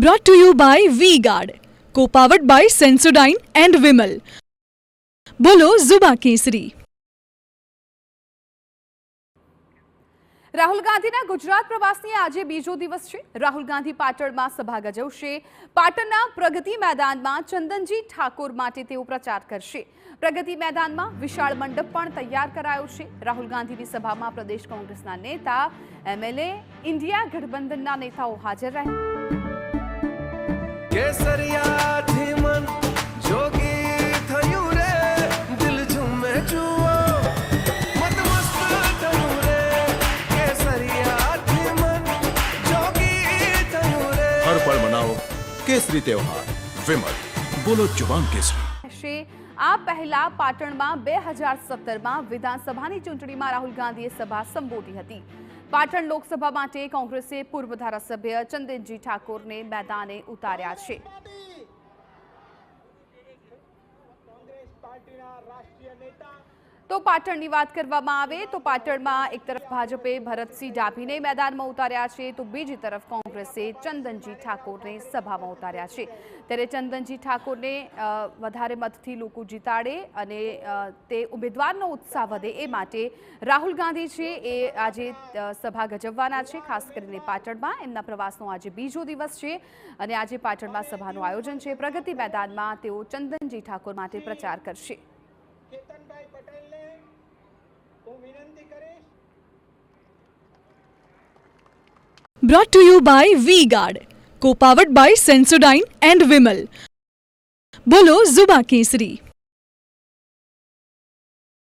Brought to you by V-Guard, co-powered by Sensodyne and Vimal. બોલો ઝુબા કેસરી. રાહુલ ગાંધીના ગુજરાત પ્રવાસની આજે બીજો દિવસ છે. રાહુલ ગાંધી પાટણમાં સભા ગજવશે. પાટણના પ્રગતિ મેદાનમાં ચંદનજી ઠાકોર માટે તેઓ પ્રચાર કરશે. પ્રગતિ મેદાનમાં વિશાળ મંડપ પણ તૈયાર કરાયો છે. રાહુલ ગાંધીની સભામાં પ્રદેશ કોંગ્રેસના નેતા, એમએલએ, ઇન્ડિયા ગઠબંધનના નેતાઓ હાજર રહ્યા. કેસરિયાથી મન જોગી થયું રે, દિલ ઝૂમે જુઓ મત મસ્ત થયું રે. કેસરિયાથી મન જોગી થયું રે. હર પળ મનાવો કેસરી તહેવાર. વિમલ, બોલો જુબાન કેસરી. આ પહેલા પાટણમાં 2017માં વિધાનસભાની ચૂંટણીમાં રાહુલ ગાંધીએ સભા સંબોધી હતી. પાટણ લોકસભા માટે કોંગ્રેસે પૂર્વ ધારાસભ્ય ચંદનજી ઠાકોરને મેદાને ઉતાર્યા છે. તો પાટણની વાત કરવામાં આવે તો પાટણમાં એક તરફ ભાજપે ભરતસિંહ ડાભીને મેદાનમાં ઉતાર્યા છે, તો બીજી તરફ કોંગ્રેસે ચંદનજી ઠાકોરને સભામાં ઉતાર્યા છે. ત્યારે ચંદનજી ઠાકોરને વધારે મતથી લોકો જીતાડે અને તે ઉમેદવારનો ઉત્સાહ વધે એ માટે રાહુલ ગાંધી છે એ આજે સભા ગજવવાના છે. ખાસ કરીને પાટણમાં એમના પ્રવાસનો આજે બીજો દિવસ છે અને આજે પાટણમાં સભાનું આયોજન છે. પ્રગતિ મેદાનમાં તેઓ ચંદનજી ઠાકોર માટે પ્રચાર કરશે. Brought to you by V-Guard, co-powered by Sensodyne and Vimal. બોલો ઝુબા કેસરી.